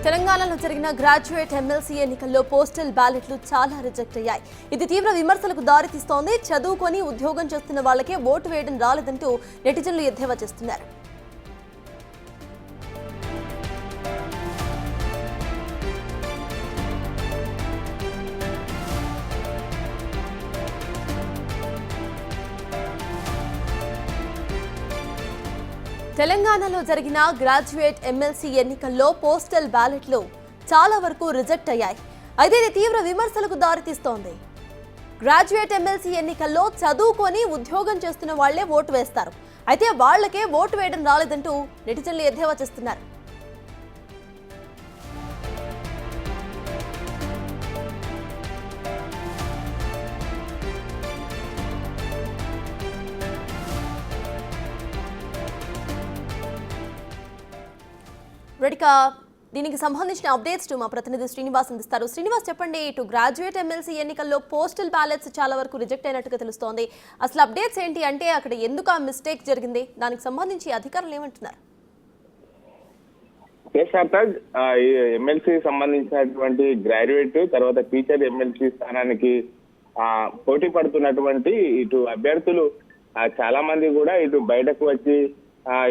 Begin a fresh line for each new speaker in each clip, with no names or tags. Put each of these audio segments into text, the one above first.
తెలంగాణలో జరిగిన graduate MLC ఎన్నికల్లో పోస్టల్ బ్యాలెట్లు చాలా రిజెక్ట్ అయ్యాయి. ఇది తీవ్ర విమర్శలకు దారితీస్తోంది. చదువుకొని ఉద్యోగం చేస్తున్న వాళ్ళకే ఓటు వేయడం రాలేదంటూ నెటిజన్లు ఎద్దేవా చేస్తున్నారు. తెలంగాణలో జరిగిన గ్రాడ్యుయేట్ ఎమ్మెల్సీ ఎన్నికల్లో పోస్టల్ బ్యాలెట్లు చాలా వరకు రిజెక్ట్ అయ్యాయి. అయితే ఇది తీవ్ర విమర్శలకు దారితీస్తోంది. గ్రాడ్యుయేట్ ఎమ్మెల్సీ ఎన్నికల్లో చదువుకొని ఉద్యోగం చేస్తున్న వాళ్లే ఓటు వేస్తారు. అయితే వాళ్లకే ఓటు వేయడం రాలేదంటూ నెటిజన్లు ఎద్దేవా చేస్తున్నారు. రెడికా దీనికి సంబంధించిన అప్డేట్స్ మా ప్రతినిధి శ్రీనివాస్ అందిస్తారు. శ్రీనివాస్, చెప్పండి, ఇటు గ్రాడ్యుయేట్ ఎమ్మెల్సీ ఎన్నికల్లో పోస్టల్ బ్యాలెట్స్ చాలా వరకు రిజెక్ట్ అయినట్టుగా తెలుస్తోంది. అసలు అప్డేట్స్ ఏంటి? అంటే అక్కడ ఎందుకు ఆ మిస్టేక్ జరిగింది? దానికి సంబంధించి అధికారులు ఏమంటున్నారు?
ఎమ్మెల్సీ సంబంధించినటువంటి గ్రాడ్యుయేట్ తర్వాత టీచర్ ఎమ్మెల్సీ స్థానానికి పోటీ పడుతున్నటువంటి ఇటు అభ్యర్థులు చాలా మంది కూడా ఇటు బయటకు వచ్చి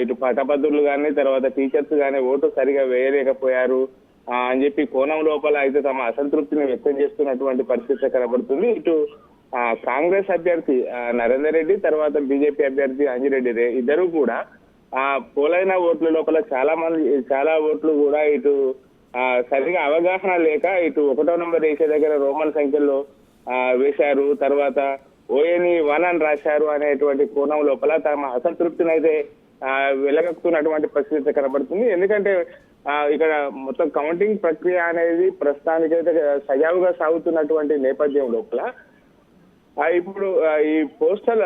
ఇటు పట్టభద్రులు కానీ తర్వాత టీచర్స్ కానీ ఓటు సరిగా వేయలేకపోయారు అని చెప్పి కోణం లోపల అయితే తమ అసంతృప్తిని వ్యక్తం చేస్తున్నటువంటి పరిస్థితి కనబడుతుంది. ఇటు కాంగ్రెస్ అభ్యర్థి నరేందర్ రెడ్డి తర్వాత బీజేపీ అభ్యర్థి అంజిరెడ్డి ఇద్దరు కూడా పోలైన ఓట్ల లోపల చాలా ఓట్లు కూడా ఇటు సరిగా అవగాహన లేక ఇటు 1వ నెంబర్ వేసే దగ్గర రోమన్ సంఖ్యలో వేశారు, తర్వాత ఓఎని 1 అని రాశారు అనేటువంటి కోణం లోపల తమ అసంతృప్తిని అయితే వెలగక్కుతున్నటువంటి పరిస్థితి కనబడుతుంది. ఎందుకంటే ఇక్కడ మొత్తం కౌంటింగ్ ప్రక్రియ అనేది ప్రస్తుతానికైతే సజావుగా సాగుతున్నటువంటి నేపథ్యం లోపల ఇప్పుడు ఈ పోస్టల్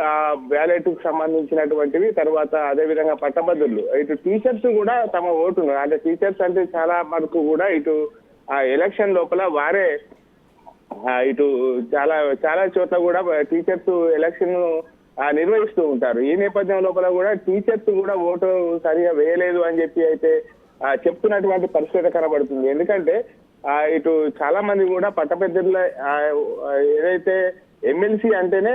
బ్యాలెట్ కు సంబంధించినటువంటివి తర్వాత అదేవిధంగా పట్టభద్రులు ఇటు టీచర్స్ కూడా తమ ఓటును అంటే టీచర్స్ అంటే చాలా వరకు కూడా ఇటు ఎలక్షన్ లోపల వారే ఇటు చాలా చోట్ల కూడా టీచర్స్ ఎలక్షన్ నిర్వహిస్తూ ఉంటారు. ఈ నేపథ్యం లోపల కూడా టీచర్స్ కూడా ఓటు సరిగా వేయలేదు అని చెప్పి అయితే చెప్తున్నటువంటి పరిస్థితి కనబడుతుంది. ఎందుకంటే ఇటు చాలా మంది కూడా పట్టభద్రుల ఏదైతే ఎమ్మెల్సీ అంటేనే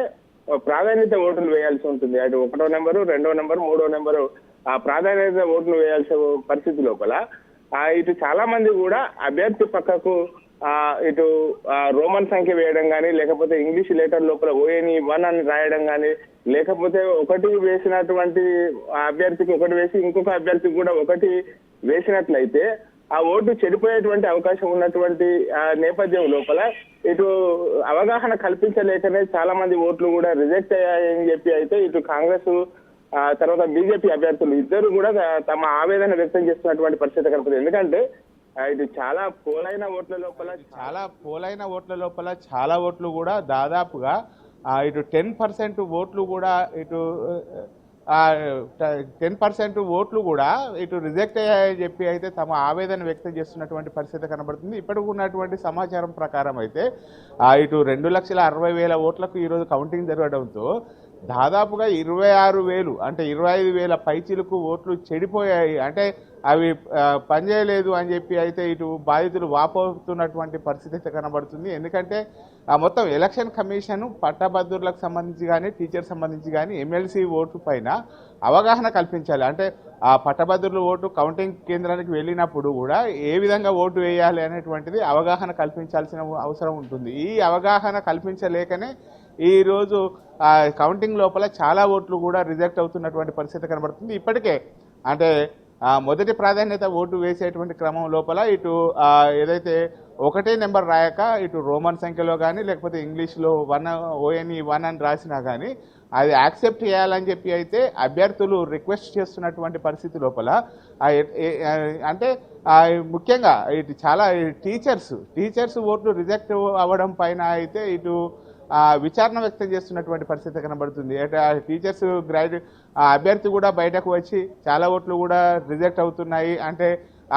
ప్రాధాన్యత ఓటులు వేయాల్సి ఉంటుంది. అటు 1వ నెంబరు 2వ నెంబరు 3వ నెంబరు ప్రాధాన్యత ఓటులు వేయాల్సిన పరిస్థితి లోపల ఇటు చాలా మంది కూడా అభ్యర్థి పక్కకు ఇటు రోమన్ సంఖ్య వేయడం కానీ లేకపోతే ఇంగ్లీష్ లెటర్ లోపల ఓఎని 1 అని రాయడం కానీ లేకపోతే ఒకటి వేసినటువంటి అభ్యర్థికి ఒకటి వేసి ఇంకొక అభ్యర్థికి కూడా ఒకటి వేసినట్లయితే ఆ ఓటు చెడిపోయేటువంటి అవకాశం ఉన్నటువంటి నేపథ్యం లోపల ఇటు అవగాహన కల్పించలేకనే చాలా మంది ఓట్లు కూడా రిజెక్ట్ అయ్యాయని చెప్పి అయితే ఇటు కాంగ్రెస్ తర్వాత బీజేపీ అభ్యర్థులు ఇద్దరు కూడా తమ ఆవేదన వ్యక్తం చేస్తున్నటువంటి పరిస్థితి కనపడుతుంది. ఎందుకంటే ఇది చాలా పోలైన ఓట్ల లోపల చాలా ఓట్లు కూడా దాదాపుగా ఇటు 10% ఓట్లు కూడా ఇటు 10% ఓట్లు కూడా ఇటు రిజెక్ట్ అయ్యాయని చెప్పి అయితే తమ ఆవేదన వ్యక్తం చేస్తున్నటువంటి పరిస్థితి కనబడుతుంది. ఇప్పటికి ఉన్నటువంటి సమాచారం ప్రకారం అయితే ఇటు 2,60,000 ఓట్లకు ఈరోజు కౌంటింగ్ జరగడంతో దాదాపుగా 26,000 అంటే 25,000 పైచీలకు ఓట్లు చెడిపోయాయి, అంటే అవి పనిచేయలేదు అని చెప్పి అయితే ఇటు బాధితులు వాపోతున్నటువంటి పరిస్థితి కనబడుతుంది. ఎందుకంటే మొత్తం ఎలక్షన్ కమిషన్ పట్టభద్రులకు సంబంధించి కానీ టీచర్ సంబంధించి కానీ ఎమ్మెల్సీ ఓటు పైన అవగాహన కల్పించాలి. అంటే ఆ పట్టభద్రుల ఓటు కౌంటింగ్ కేంద్రానికి వెళ్ళినప్పుడు కూడా ఏ విధంగా ఓటు వేయాలి అనేటువంటిది అవగాహన కల్పించాల్సిన అవసరం ఉంటుంది. ఈ అవగాహన కల్పించలేకనే ఈరోజు కౌంటింగ్ లోపల చాలా ఓట్లు కూడా రిజెక్ట్ అవుతున్నటువంటి పరిస్థితి కనబడుతుంది. ఇప్పటికే అంటే మొదటి ప్రాధాన్యత ఓటు వేసేటువంటి క్రమం లోపల ఇటు ఏదైతే 1 నెంబర్ రాయక ఇటు రోమన్ సంఖ్యలో కానీ లేకపోతే ఇంగ్లీష్లో 1 ఓఎని 1 అని రాసినా కానీ అది యాక్సెప్ట్ చేయాలని చెప్పి అయితే అభ్యర్థులు రిక్వెస్ట్ చేస్తున్నటువంటి పరిస్థితి లోపల అంటే ముఖ్యంగా ఇటు చాలా టీచర్స్ ఓట్లు రిజెక్ట్ అవ్వడం పైన అయితే ఇటు విచారణ వ్యక్తం చేస్తున్నటువంటి పరిస్థితి కనబడుతుంది. టీచర్స్ అభ్యర్థి కూడా బయటకు వచ్చి చాలా ఓట్లు కూడా రిజెక్ట్ అవుతున్నాయి, అంటే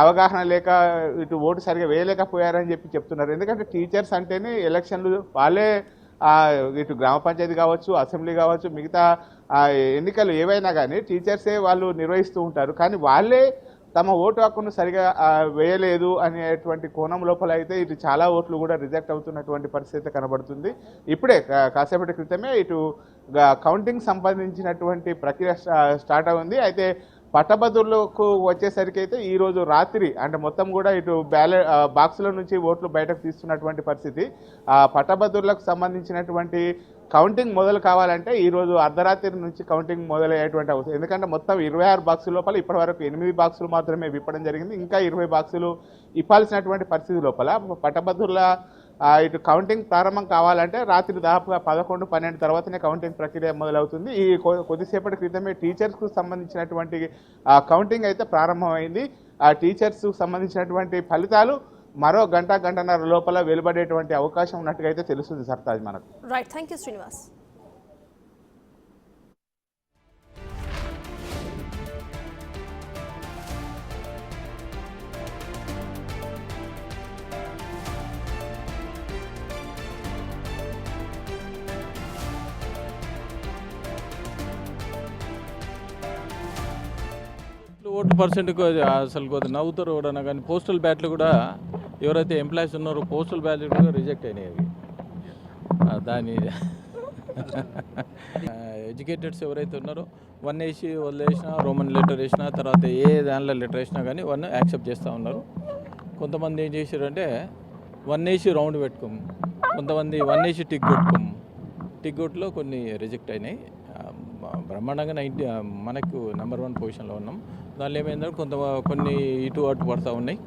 అవగాహన లేక ఇటు ఓటు సరిగా వేయలేకపోయారని చెప్పి చెప్తున్నారు. ఎందుకంటే టీచర్స్ అంటేనే ఎలక్షన్లు వాళ్ళే ఇటు గ్రామ పంచాయతీ కావచ్చు, అసెంబ్లీ కావచ్చు, మిగతా ఎన్నికలు ఏవైనా కానీ టీచర్సే వాళ్ళు నిర్వహిస్తూ ఉంటారు. కానీ వాళ్ళే
తమ ఓటు హక్కును సరిగా వేయలేదు అనేటువంటి కోణం లోపల అయితే ఇటు చాలా ఓట్లు కూడా రిజెక్ట్ అవుతున్నటువంటి పరిస్థితి కనబడుతుంది. ఇప్పుడే కాసేపటి క్రితమే ఇటు కౌంటింగ్ సంబంధించినటువంటి ప్రక్రియ స్టార్ట్ అయింది. అయితే పట్టభద్రులకు వచ్చేసరికి అయితే ఈరోజు రాత్రి అంటే మొత్తం కూడా ఇటు బాక్సుల నుంచి ఓట్లు బయటకు తీస్తున్నటువంటి పరిస్థితి. పట్టభద్రులకు సంబంధించినటువంటి కౌంటింగ్ మొదలు కావాలంటే ఈరోజు అర్ధరాత్రి నుంచి కౌంటింగ్ మొదలయ్యేటువంటి అవసరం. ఎందుకంటే మొత్తం 26 బాక్సుల లోపల ఇప్పటివరకు 8 బాక్సులు మాత్రమే విప్పడం జరిగింది. ఇంకా 20 బాక్సులు ఇప్పాల్సినటువంటి పరిస్థితి లోపల పట్టభద్రుల ఇటు కౌంటింగ్ ప్రారంభం కావాలంటే రాత్రి దాదాపుగా 11-12 తర్వాతనే కౌంటింగ్ ప్రక్రియ మొదలవుతుంది. ఈ కొద్దిసేపటి క్రితమే టీచర్స్కు సంబంధించినటువంటి కౌంటింగ్ అయితే ప్రారంభమైంది. ఆ టీచర్స్కు సంబంధించినటువంటి ఫలితాలు మరో గంటన్నర లోపల వెలువడేటువంటి అవకాశం ఉన్నట్టుగా అయితే తెలుస్తుంది సర్తాజ్ మనకు.
Right, thank you Srinivas.
ఓట్లు పర్సెంట్ అసలు కొద్దిగా నవ్వుతారు కూడా, కానీ పోస్టల్ బ్యాట్లు కూడా ఎవరైతే ఎంప్లాయీస్ ఉన్నారో పోస్టల్ బ్యాలెట్ కూడా రిజెక్ట్ అయినాయి అవి. దాని ఎడ్యుకేటెడ్స్ ఎవరైతే ఉన్నారో 1 వేసి వదిలేసినా, రోమన్ లెటర్ వేసినా, తర్వాత ఏ దానిలో లెటర్ వేసినా కానీ 1 యాక్సెప్ట్ చేస్తూ ఉన్నారు. కొంతమంది ఏం చేశారంటే 1 వేసి రౌండ్ పెట్టుకోము, కొంతమంది 1 వేసి టిక్ కొట్టుకోము. టిక్ కొట్టులో కొన్ని రిజెక్ట్ అయినాయి. బ్రహ్మాండంగా మనకు నెంబర్ 1 పొజిషన్లో ఉన్నాం. దానిలో ఏమైందంటే కొన్ని ఇటు అటు పడుతూ ఉన్నాయి.